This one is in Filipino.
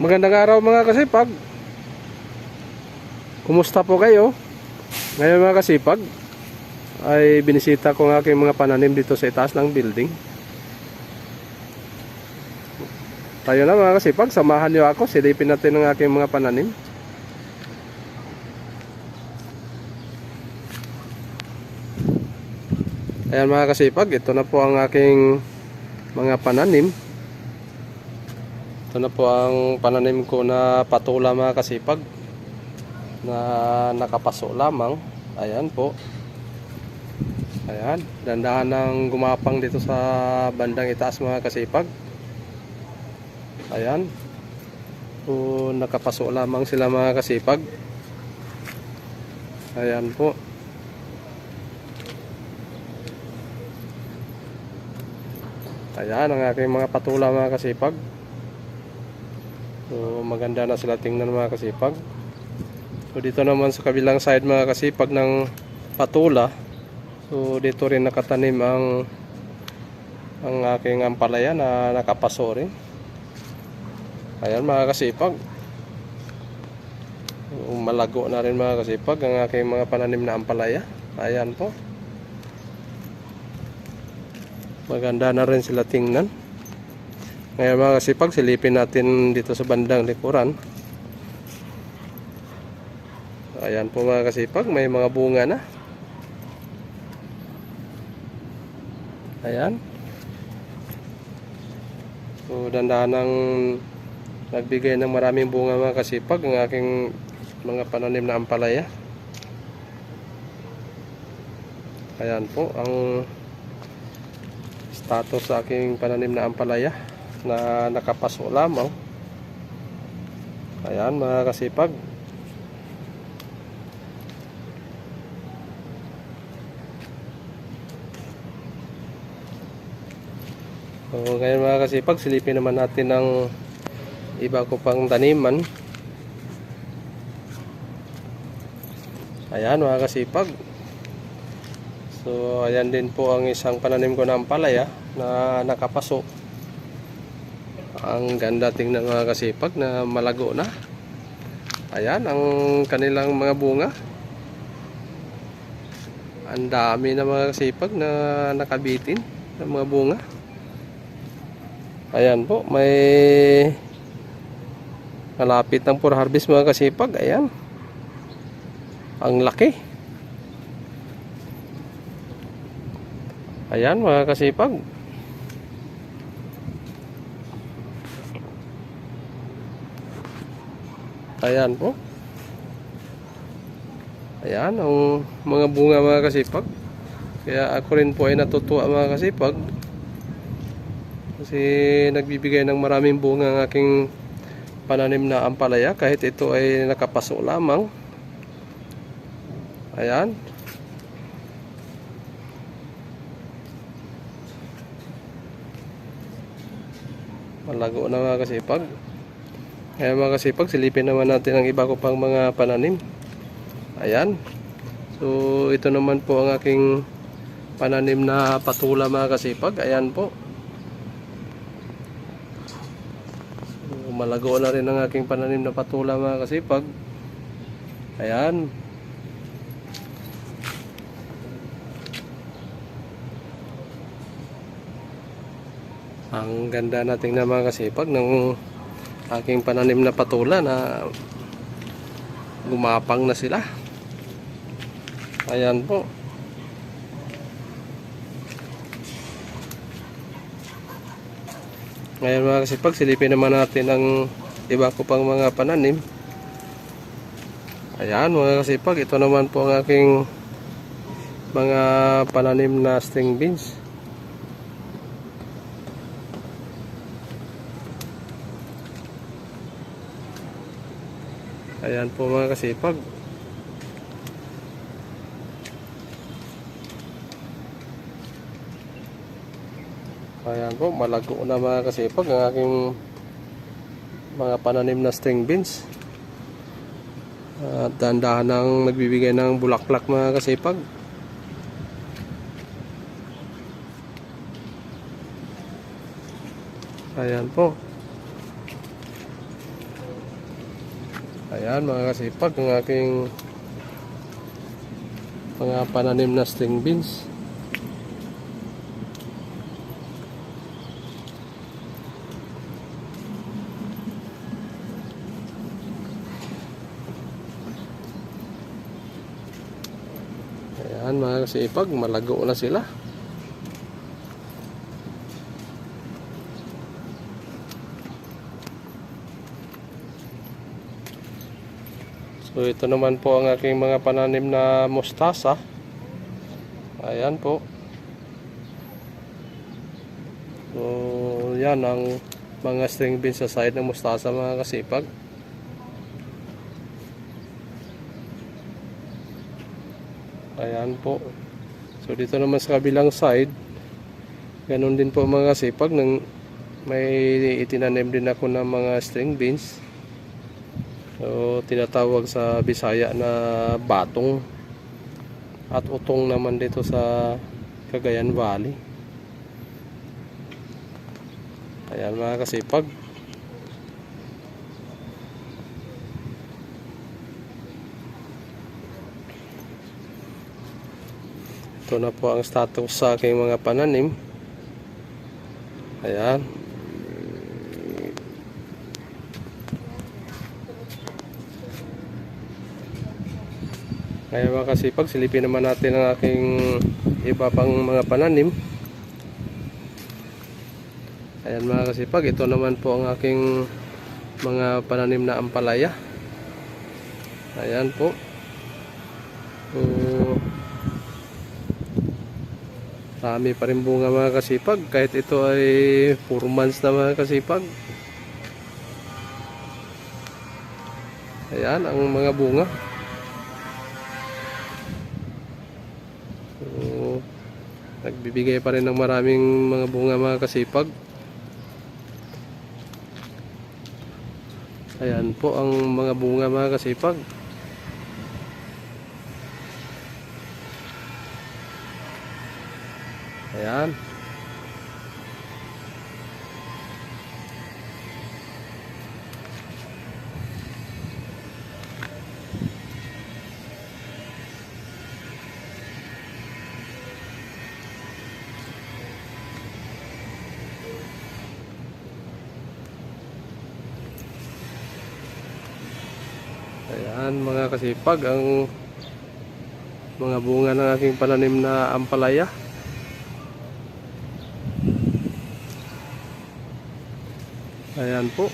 Magandang araw mga kasipag. Kumusta po kayo? Ngayon mga kasipag ay binisita ko ang aking mga pananim dito sa itaas ng building. Tayo na mga kasipag, samahan niyo ako, silipin natin ang aking mga pananim. Ayan mga kasipag, ito na po ang aking mga pananim. Ito na po ang pananim ko na patula mga kasipag, na nakapaso lamang. Ayan po. Ayan, dandahan ng gumapang dito sa bandang itaas mga kasipag. Ayan. So, nakapaso lamang sila mga kasipag. Ayan po. Ayan ang aking mga patula mga kasipag. So, maganda na sila tingnan mga kasipag. So, dito naman sa kabilang side mga kasipag ng patula. So, dito rin nakatanim ang aking ampalaya na nakapaso rin. Ayan mga kasipag. So, malago na rin mga kasipag ang aking mga pananim na ampalaya. Ayan po. Maganda na rin sila tingnan. Ngayon mga kasipag, silipin natin dito sa bandang likuran. Ayan po mga kasipag, may mga bunga na. Ayan. So, dandahan ng nagbigay ng maraming bunga mga kasipag ang aking mga pananim na ampalaya. Ayan po ang status sa aking pananim na ampalaya na nakapaso lamang. Ayan mga kasipag. So ngayon mga kasipag, silipin naman natin ang iba ko pang taniman. Ayan mga kasipag. So ayan din po ang isang pananim ko na ampalaya na nakapaso. Ang ganda tingnan mga kasipag na malago na. Ayan ang kanilang mga bunga. Ang dami na mga kasipag na nakabitin ng mga bunga. Ayan po, may malapit ng for harvest mga kasipag. Ayan. Ang laki. Ayan mga kasipag. Ayan po. Ayan ang mga bunga mga kasipag. Kaya ako rin po ay natutuwa mga kasipag. Kasi nagbibigay ng maraming bunga ang aking pananim na ampalaya kahit ito ay nakapaso lamang. Ayan. Malago na mga kasipag. Kaya mga kasipag, silipin naman natin ang iba ko pang mga pananim. Ayan. So ito naman po ang aking pananim na patula mga kasipag. Ayan po. So, malago na rin ang aking pananim na patula mga kasipag. Ayan. Ang ganda nating na mga kasipag ng aking pananim na patula na gumapang na sila. Ayan po. Ngayon mga kasipag, silipin naman natin ang iba ko pang mga pananim. Ayan mga kasipag, ito naman po ang aking mga pananim na string beans. Ayan po mga kasipag. Ayan po, malago na mga kasipag ang aking mga pananim na string beans. At dahan-dahan ang nagbibigay ng bulaklak mga kasipag. Ayan po. Ayan mga kasipag, ang aking mga pananim na string beans. Ayan mga kasipag, malago na sila. So ito naman po ang aking mga pananim na mustasa. Ayan po. So yan ang mga string beans sa side ng mustasa mga kasipag. Ayan po. So dito naman sa kabilang side, ganun din po mga kasipag, nang may itinanim din ako ng mga string beans. So tinatawag sa Bisaya na batong at utong naman dito sa Cagayan Valley. Ayan mga kasipag. Ito na po ang status sa aking mga pananim. Ayan. Ngayon mga kasipag, silipin naman natin ang aking iba pang mga pananim. Ayan mga kasipag, ito naman po ang aking mga pananim na ampalaya. Ayan po. Dami pa rin bunga mga kasipag, kahit ito ay 4 months na mga kasipag. Ayan ang mga bunga. So, nagbibigay pa rin ng maraming mga bunga mga kasipag. Ayan po ang mga bunga mga kasipag. Ayan. Ayan mga kasipag, ang mga bunga ng aking pananim na ampalaya. Ayan po.